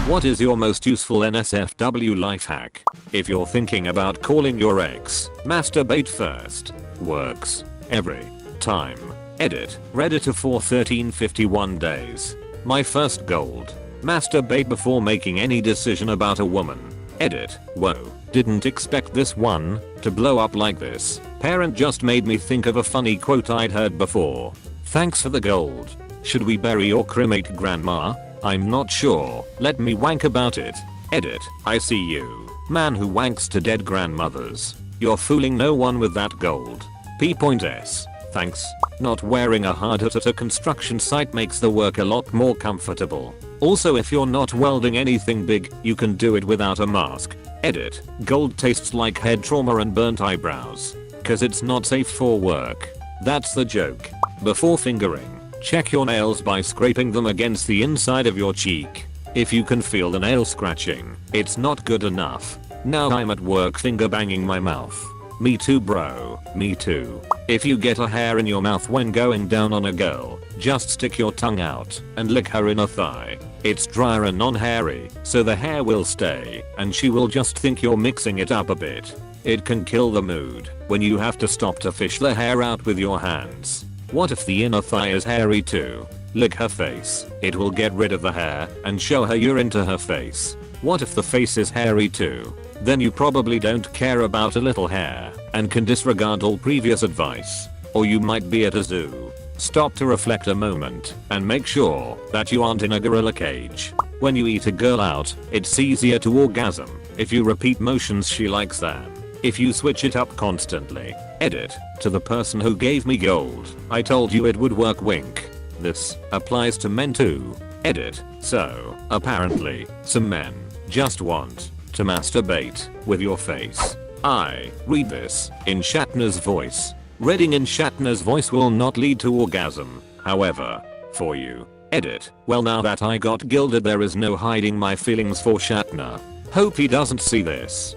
What is your most useful NSFW life hack? If you're thinking about calling your ex, masturbate first. Works. Every time. Edit. Reddit for 1351 days. My first gold. Masturbate before making any decision about a woman. Edit. Whoa. Didn't expect this one to blow up like this. Parent just made me think of a funny quote I'd heard before. Thanks for the gold. Should we bury or cremate grandma? I'm not sure. Let me wank about it. Edit. I see you. Man who wanks to dead grandmothers. You're fooling no one with that gold. P.S. Thanks. Not wearing a hard hat at a construction site makes the work a lot more comfortable. Also, if you're not welding anything big, you can do it without a mask. Edit. Gold tastes like head trauma and burnt eyebrows. Cause it's not safe for work. That's the joke. Before fingering, check your nails by scraping them against the inside of your cheek. If you can feel the nail scratching, it's not good enough. Now I'm at work finger banging my mouth. Me too bro, me too. If you get a hair in your mouth when going down on a girl, just stick your tongue out and lick her inner thigh. It's drier and non-hairy, so the hair will stay, and she will just think you're mixing it up a bit. It can kill the mood when you have to stop to fish the hair out with your hands. What if the inner thigh is hairy too? Lick her face. It will get rid of the hair and show her you're into her face. What if the face is hairy too? Then you probably don't care about a little hair and can disregard all previous advice. Or you might be at a zoo. Stop to reflect a moment and make sure that you aren't in a gorilla cage. When you eat a girl out, it's easier to orgasm if you repeat motions she likes than if you switch it up constantly. Edit. To the person who gave me gold, I told you it would work, wink. This applies to men too. Edit. So, apparently, some men just want to masturbate with your face. I read this in Shatner's voice. Reading in Shatner's voice will not lead to orgasm, however, for you. Edit. Well, now that I got gilded, there is no hiding my feelings for Shatner. Hope he doesn't see this.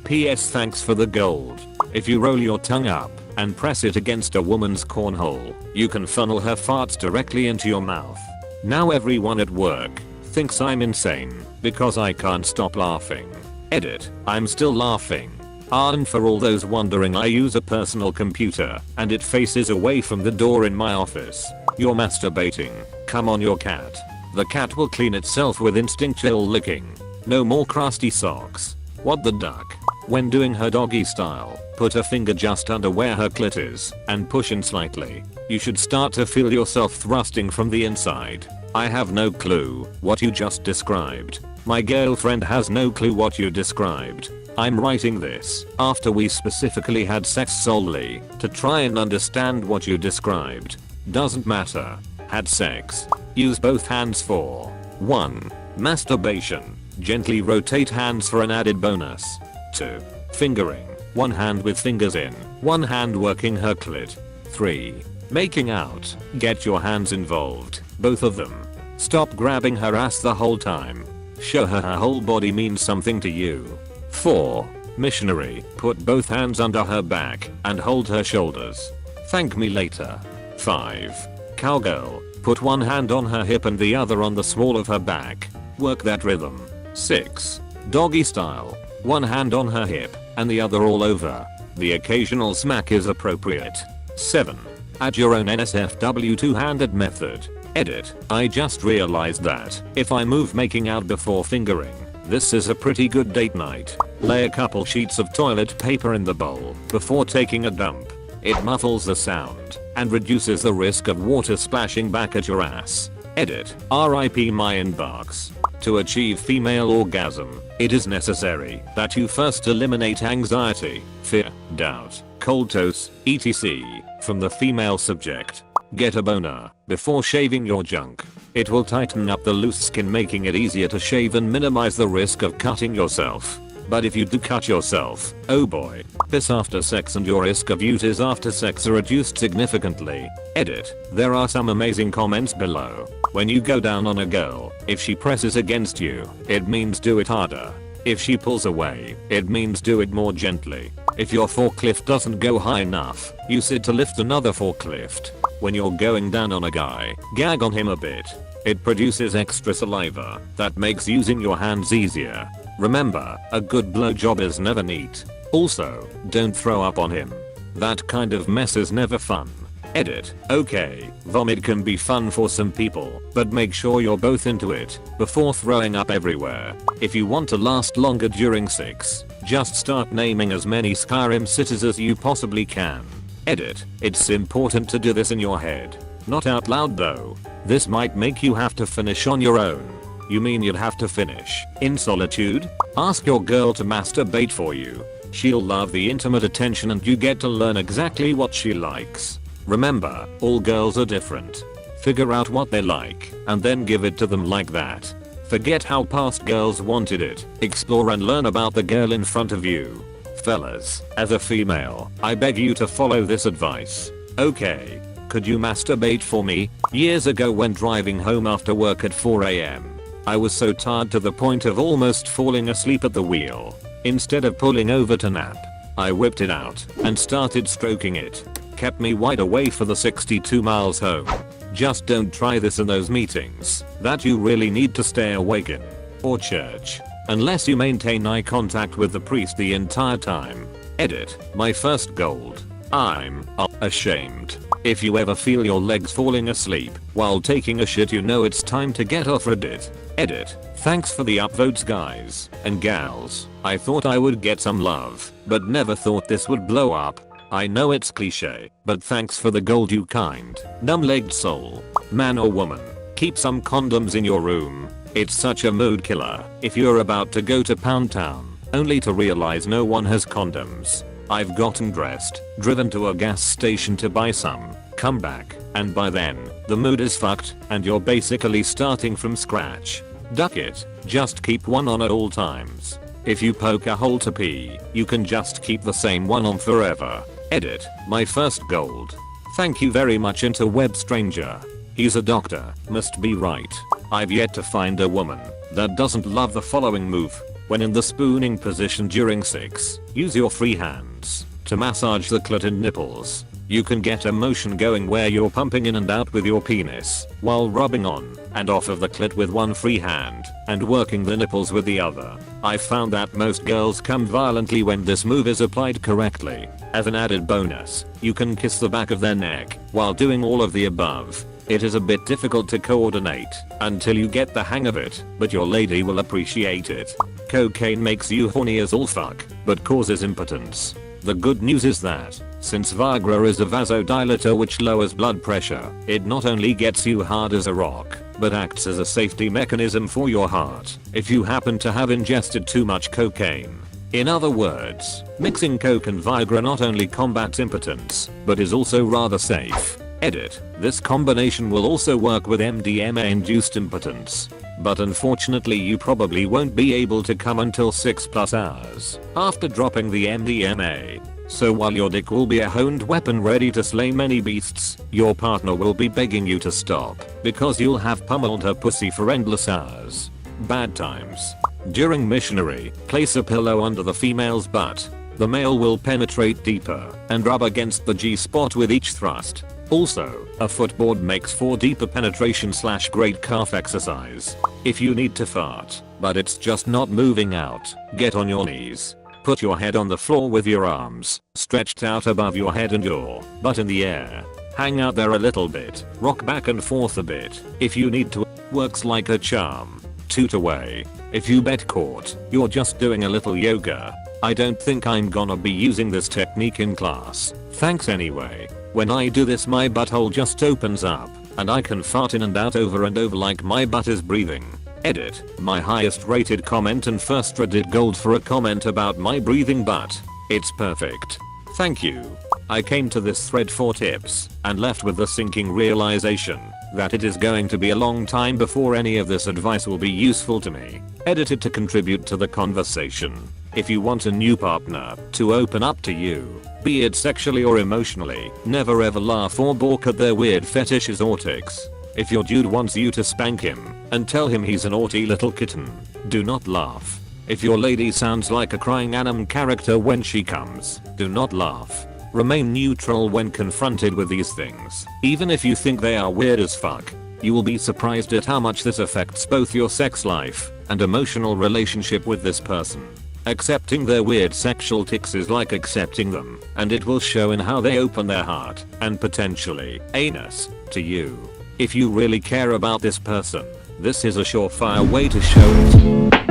P.S. Thanks for the gold. If you roll your tongue up and press it against a woman's cornhole, you can funnel her farts directly into your mouth. Now everyone at work thinks I'm insane because I can't stop laughing. Edit. I'm still laughing. And for all those wondering, I use a personal computer and it faces away from the door in my office. You're masturbating. Come on, your cat. The cat will clean itself with instinctual licking. No more crusty socks. What the duck? When doing her doggy style, put a finger just under where her clit is and push in slightly. You should start to feel yourself thrusting from the inside. I have no clue what you just described. My girlfriend has no clue what you described. I'm writing this after we specifically had sex solely to try and understand what you described. Doesn't matter. Had sex. Use both hands for 1. Masturbation. Gently rotate hands for an added bonus. 2. Fingering. One hand with fingers in, one hand working her clit. 3. Making out. Get your hands involved, both of them. Stop grabbing her ass the whole time. Show her whole body means something to you. 4. Missionary. Put both hands under her back and hold her shoulders. Thank me later. 5. Cowgirl. Put one hand on her hip and the other on the small of her back. Work that rhythm. 6. Doggy style. One hand on her hip and the other all over. The occasional smack is appropriate. 7. Add your own NSFW two-handed method. Edit. I just realized that if I move making out before fingering, this is a pretty good date night. Lay a couple sheets of toilet paper in the bowl before taking a dump. It muffles the sound and reduces the risk of water splashing back at your ass. Edit. RIP my inbox. To achieve female orgasm, it is necessary that you first eliminate anxiety, fear, doubt, cold toes, etc. from the female subject. Get a boner before shaving your junk. It will tighten up the loose skin, making it easier to shave and minimize the risk of cutting yourself. But if you do cut yourself, oh boy, piss after sex and your risk of utis after sex are reduced significantly. Edit. There are some amazing comments below. When you go down on a girl, if she presses against you, it means do it harder. If she pulls away, it means do it more gently. If your forklift doesn't go high enough, use it to lift another forklift. When you're going down on a guy, gag on him a bit. It produces extra saliva that makes using your hands easier. Remember, a good blowjob is never neat. Also, don't throw up on him. That kind of mess is never fun. Edit. Okay, vomit can be fun for some people, but make sure you're both into it before throwing up everywhere. If you want to last longer during sex, just start naming as many Skyrim cities as you possibly can. Edit. It's important to do this in your head, not out loud though. This might make you have to finish on your own. You mean you'd have to finish in solitude? Ask your girl to masturbate for you. She'll love the intimate attention and you get to learn exactly what she likes. Remember, all girls are different. Figure out what they like and then give it to them like that. Forget how past girls wanted it. Explore and learn about the girl in front of you. Fellas, as a female, I beg you to follow this advice. Okay, could you masturbate for me? Years ago when driving home after work at 4 AM, I was so tired to the point of almost falling asleep at the wheel. Instead of pulling over to nap, I whipped it out and started stroking it. Kept me wide awake for the 62 miles home. Just don't try this in those meetings that you really need to stay awake in, or church, unless you maintain eye contact with the priest the entire time. Edit. My first gold. I'm ashamed. If you ever feel your legs falling asleep while taking a shit, you know it's time to get off Reddit. Edit. Thanks for the upvotes guys and gals. I thought I would get some love, but never thought this would blow up. I know it's cliche, but thanks for the gold you kind, numb-legged soul. Man or woman, keep some condoms in your room. It's such a mood killer if you're about to go to Pound Town, only to realize no one has condoms. I've gotten dressed, driven to a gas station to buy some, come back, and by then, the mood is fucked, and you're basically starting from scratch. Duck it, just keep one on at all times. If you poke a hole to pee, you can just keep the same one on forever. Edit. My first gold. Thank you very much interweb stranger. He's a doctor, must be right. I've yet to find a woman that doesn't love the following move. When in the spooning position during sex, use your free hands to massage the clit and nipples. You can get a motion going where you're pumping in and out with your penis while rubbing on and off of the clit with one free hand and working the nipples with the other. I found that most girls come violently when this move is applied correctly. As an added bonus, you can kiss the back of their neck while doing all of the above. It is a bit difficult to coordinate until you get the hang of it, but your lady will appreciate it. Cocaine makes you horny as all fuck, but causes impotence. The good news is that, since Viagra is a vasodilator which lowers blood pressure, it not only gets you hard as a rock, but acts as a safety mechanism for your heart if you happen to have ingested too much cocaine. In other words, mixing coke and Viagra not only combats impotence, but is also rather safe. Edit. This combination will also work with MDMA-induced impotence. But unfortunately you probably won't be able to come until 6+ hours after dropping the MDMA. So while your dick will be a honed weapon ready to slay many beasts, your partner will be begging you to stop because you'll have pummeled her pussy for endless hours. Bad times. During missionary, place a pillow under the female's butt. The male will penetrate deeper and rub against the G-spot with each thrust. Also, a footboard makes for deeper penetration / great calf exercise. If you need to fart, but it's just not moving out, get on your knees. Put your head on the floor with your arms stretched out above your head and your butt in the air. Hang out there a little bit, rock back and forth a bit. If you need to, works like a charm. Toot away. If you get caught, you're just doing a little yoga. I don't think I'm gonna be using this technique in class. Thanks anyway. When I do this my butthole just opens up and I can fart in and out over and over like my butt is breathing. Edit. My highest rated comment and first Reddit gold for a comment about my breathing butt. It's perfect. Thank you. I came to this thread for tips and left with the sinking realization that it is going to be a long time before any of this advice will be useful to me. Edited to contribute to the conversation. If you want a new partner to open up to you, be it sexually or emotionally, never ever laugh or balk at their weird fetishes or tics. If your dude wants you to spank him and tell him he's a naughty little kitten, do not laugh. If your lady sounds like a crying anime character when she comes, do not laugh. Remain neutral when confronted with these things. Even if you think they are weird as fuck, you will be surprised at how much this affects both your sex life and emotional relationship with this person. Accepting their weird sexual tics is like accepting them, and it will show in how they open their heart, and potentially, anus, to you. If you really care about this person, this is a surefire way to show it.